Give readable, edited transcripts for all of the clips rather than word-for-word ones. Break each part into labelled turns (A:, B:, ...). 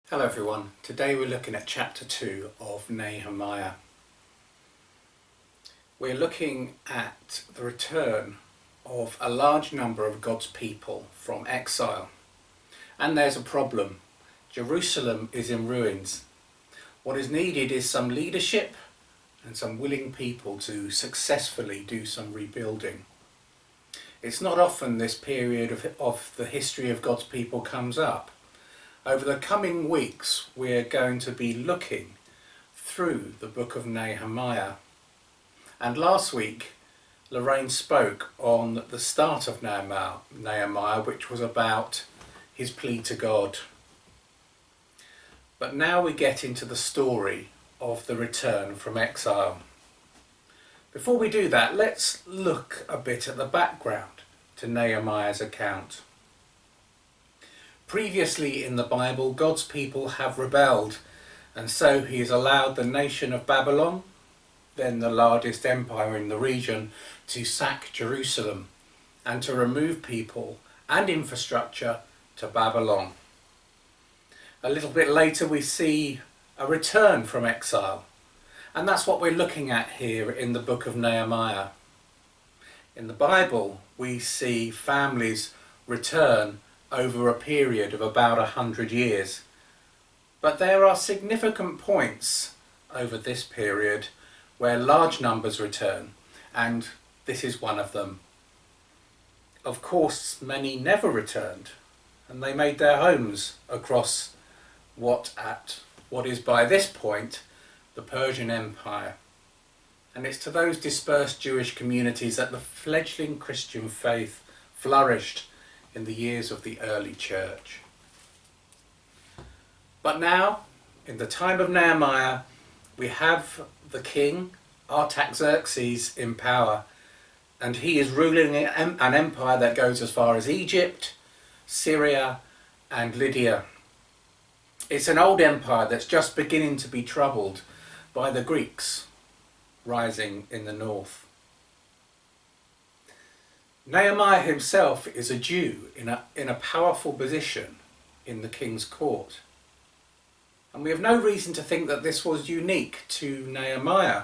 A: Hello everyone, today we're looking at chapter 2 of Nehemiah. We're looking at the return of a large number of God's people from exile. And there's a problem. Jerusalem is in ruins. What is needed is some leadership and some willing people to successfully do some rebuilding. It's not often this period of the history of God's people comes up. Over the coming weeks, we're going to be looking through the book of Nehemiah. And last week, Lorraine spoke on the start of Nehemiah, which was about his plea to God. But now we get into the story of the return from exile. Before we do that, let's look a bit at the background to Nehemiah's account. Previously in the Bible, God's people have rebelled, and so he has allowed the nation of Babylon, then the largest empire in the region, to sack Jerusalem and to remove people and infrastructure to Babylon. A little bit later we see a return from exile, and that's what we're looking at here in the book of Nehemiah. In the Bible we see families return over a period of about 100 years. But there are significant points over this period where large numbers return, and this is one of them. Of course, many never returned, and they made their homes across what is by this point the Persian Empire. And it's to those dispersed Jewish communities that the fledgling Christian faith flourished in the years of the early church. But now, in the time of Nehemiah, we have the king, Artaxerxes, in power, and he is ruling an empire that goes as far as Egypt, Syria, and Lydia. It's an old empire that's just beginning to be troubled by the Greeks rising in the north. Nehemiah himself is a Jew in a powerful position in the king's court. And we have no reason to think that this was unique to Nehemiah.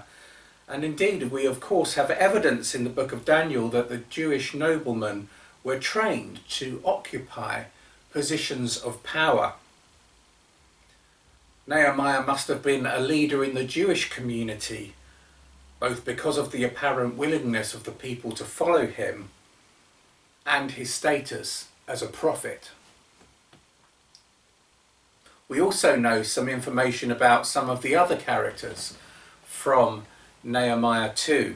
A: And indeed, we of course have evidence in the book of Daniel that the Jewish noblemen were trained to occupy positions of power. Nehemiah must have been a leader in the Jewish community, both because of the apparent willingness of the people to follow him and his status as a prophet. We also know some information about some of the other characters from Nehemiah 2,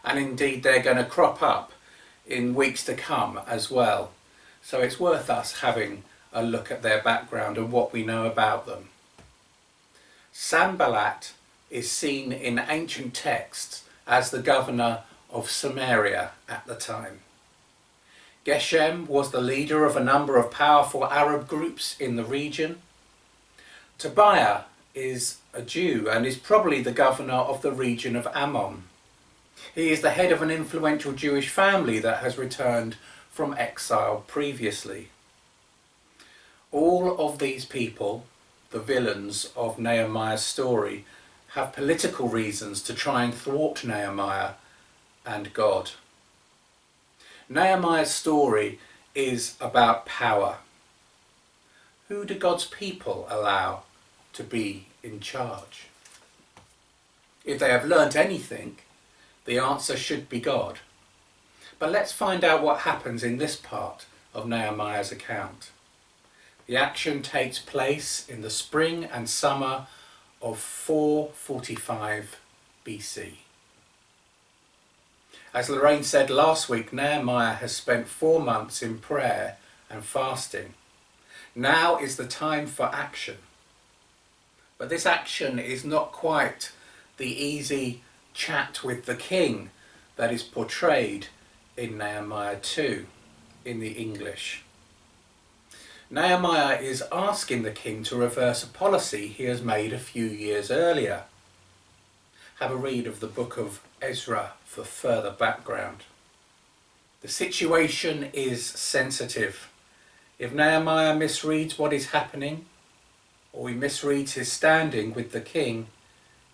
A: and indeed they're going to crop up in weeks to come as well, so it's worth us having a look at their background and what we know about them. Sanballat is seen in ancient texts as the governor of Samaria at the time. Geshem was the leader of a number of powerful Arab groups in the region. Tobiah is a Jew and is probably the governor of the region of Ammon. He is the head of an influential Jewish family that has returned from exile previously. All of these people, the villains of Nehemiah's story, have political reasons to try and thwart Nehemiah and God. Nehemiah's story is about power. Who do God's people allow to be in charge? If they have learnt anything, the answer should be God. But let's find out what happens in this part of Nehemiah's account. The action takes place in the spring and summer of 445 BC. As Lorraine said last week, Nehemiah has spent 4 months in prayer and fasting. Now is the time for action. But this action is not quite the easy chat with the king that is portrayed in Nehemiah 2 in the English. Nehemiah is asking the king to reverse a policy he has made a few years earlier. Have a read of the book of Ezra for further background. The situation is sensitive. If Nehemiah misreads what is happening, or we misread his standing with the king,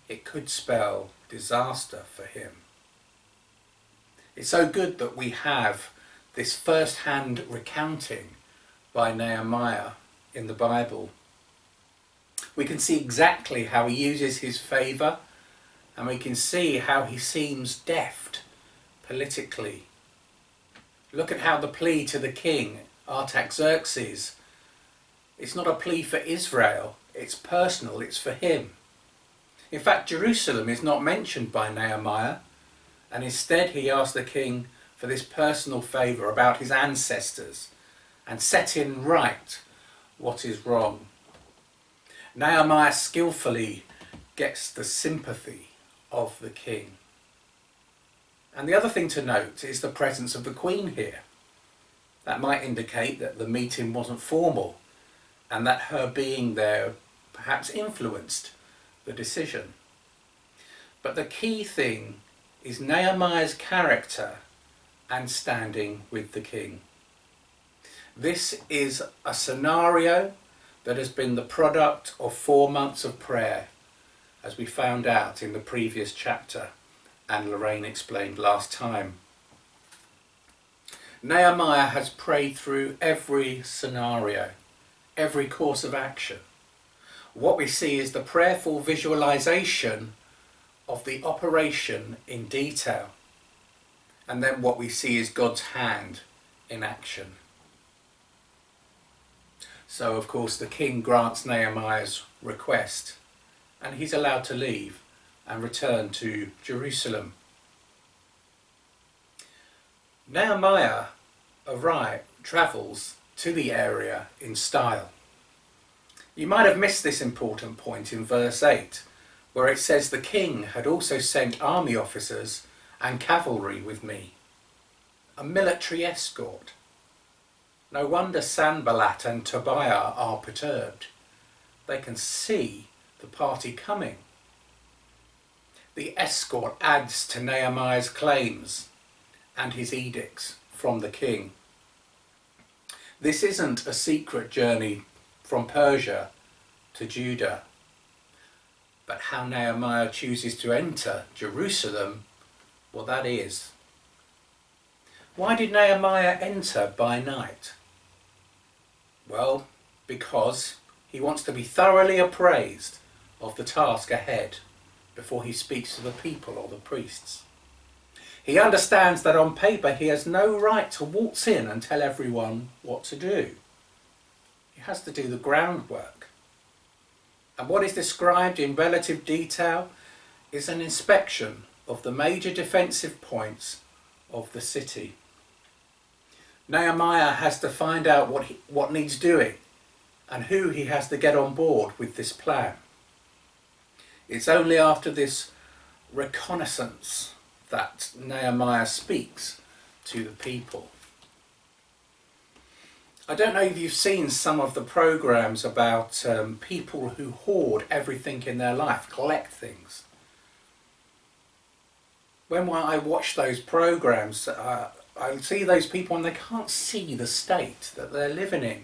A: it could spell disaster for him. It's so good that we have this first-hand recounting by Nehemiah in the Bible. We can see exactly how he uses his favour, and we can see how he seems deft politically. Look at how the plea to the king, Artaxerxes, it's not a plea for Israel, it's personal, it's for him. In fact, Jerusalem is not mentioned by Nehemiah, and instead he asks the king for this personal favour about his ancestors and setting right what is wrong. Nehemiah skillfully gets the sympathy of the king. And the other thing to note is the presence of the queen here. That might indicate that the meeting wasn't formal and that her being there perhaps influenced the decision. But the key thing is Nehemiah's character and standing with the king. This is a scenario that has been the product of 4 months of prayer, as we found out in the previous chapter and Lorraine explained last time. Nehemiah has prayed through every scenario, every course of action. What we see is the prayerful visualization of the operation in detail, and then what we see is God's hand in action. So of course the king grants Nehemiah's request, and he's allowed to leave and return to Jerusalem. Nehemiah travels to the area in style. You might have missed this important point in verse 8, where it says the king had also sent army officers and cavalry with me, a military escort. No wonder Sanballat and Tobiah are perturbed. They can see the party coming. The escort adds to Nehemiah's claims and his edicts from the king. This isn't a secret journey from Persia to Judah, but how Nehemiah chooses to enter Jerusalem, well, that is. Why did Nehemiah enter by night? Well, because he wants to be thoroughly appraised of the task ahead before he speaks to the people or the priests. He understands that on paper he has no right to waltz in and tell everyone what to do. He has to do the groundwork. And what is described in relative detail is an inspection of the major defensive points of the city. Nehemiah has to find out what needs doing and who he has to get on board with this plan. It's only after this reconnaissance that Nehemiah speaks to the people. I don't know if you've seen some of the programs about people who hoard everything in their life, collect things. When I watch those programs, I see those people and they can't see the state that they're living in.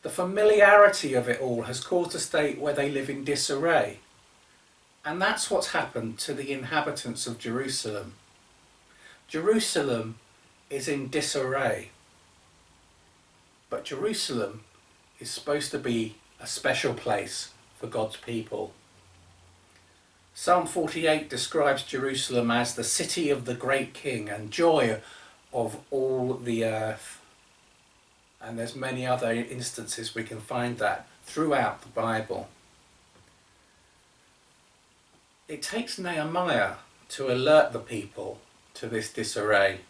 A: The familiarity of it all has caused a state where they live in disarray. And that's what's happened to the inhabitants of Jerusalem. Jerusalem is in disarray. But Jerusalem is supposed to be a special place for God's people. Psalm 48 describes Jerusalem as the city of the great king and joy of all the earth. And there's many other instances we can find that throughout the Bible. It takes Nehemiah to alert the people to this disarray.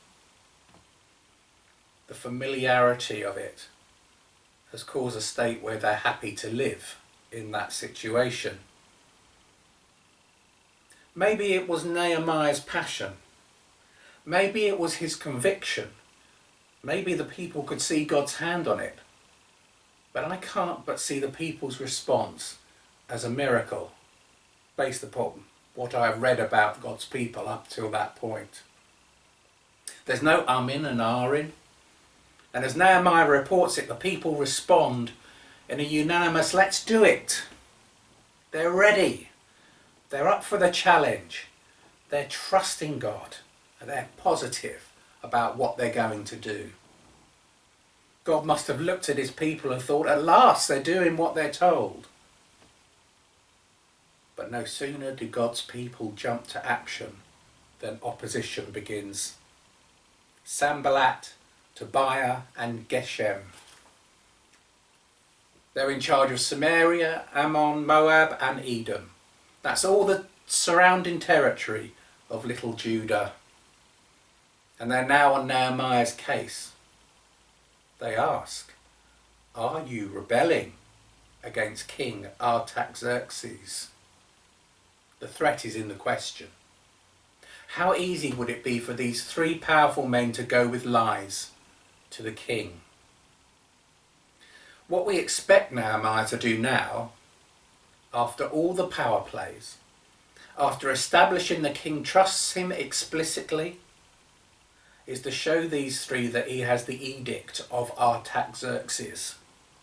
A: The familiarity of it has caused a state where they're happy to live in that situation. Maybe it was Nehemiah's passion. Maybe it was his conviction. Maybe the people could see God's hand on it. But I can't but see the people's response as a miracle, based upon what I've read about God's people up till that point. There's no in and in. And as Nehemiah reports it, the people respond in a unanimous let's do it. They're ready. They're up for the challenge. They're trusting God and they're positive about what they're going to do. God must have looked at his people and thought, at last they're doing what they're told. But no sooner do God's people jump to action than opposition begins. Sanballat, Tobiah and Geshem. They're in charge of Samaria, Ammon, Moab and Edom. That's all the surrounding territory of little Judah. And they're now on Nehemiah's case. They ask, are you rebelling against King Artaxerxes? The threat is in the question. How easy would it be for these three powerful men to go with lies to the king? What we expect Nehemiah to do now, after all the power plays, after establishing the king trusts him explicitly, is to show these three that he has the edict of Artaxerxes.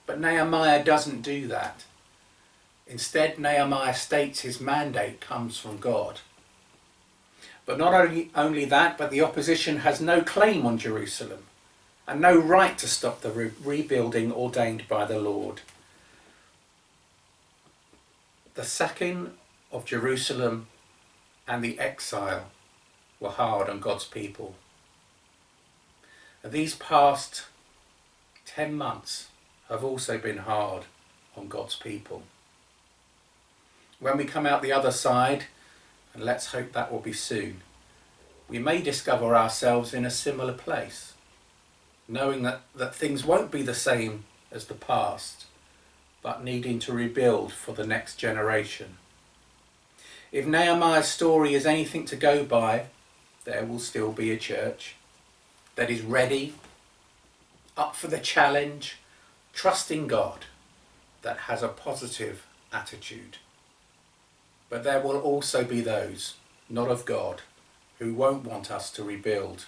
A: But Nehemiah doesn't do that. Instead, Nehemiah states his mandate comes from God. But not only that, but the opposition has no claim on Jerusalem and no right to stop the rebuilding ordained by the Lord. The sacking of Jerusalem and the exile were hard on God's people. And these past 10 months have also been hard on God's people. When we come out the other side, and let's hope that will be soon, we may discover ourselves in a similar place, knowing that things won't be the same as the past, but needing to rebuild for the next generation. If Nehemiah's story is anything to go by, there will still be a church that is ready, up for the challenge, trusting God, that has a positive attitude. But there will also be those, not of God, who won't want us to rebuild.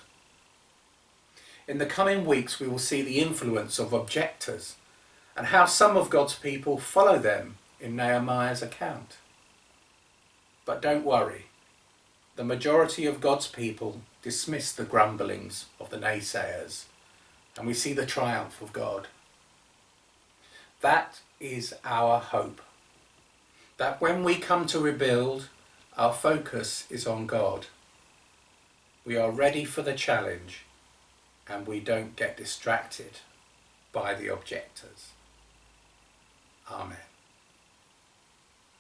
A: In the coming weeks we will see the influence of objectors and how some of God's people follow them in Nehemiah's account. But don't worry, the majority of God's people dismiss the grumblings of the naysayers, and we see the triumph of God. That is our hope, that when we come to rebuild, our focus is on God. We are ready for the challenge, and we don't get distracted by the objectors. Amen.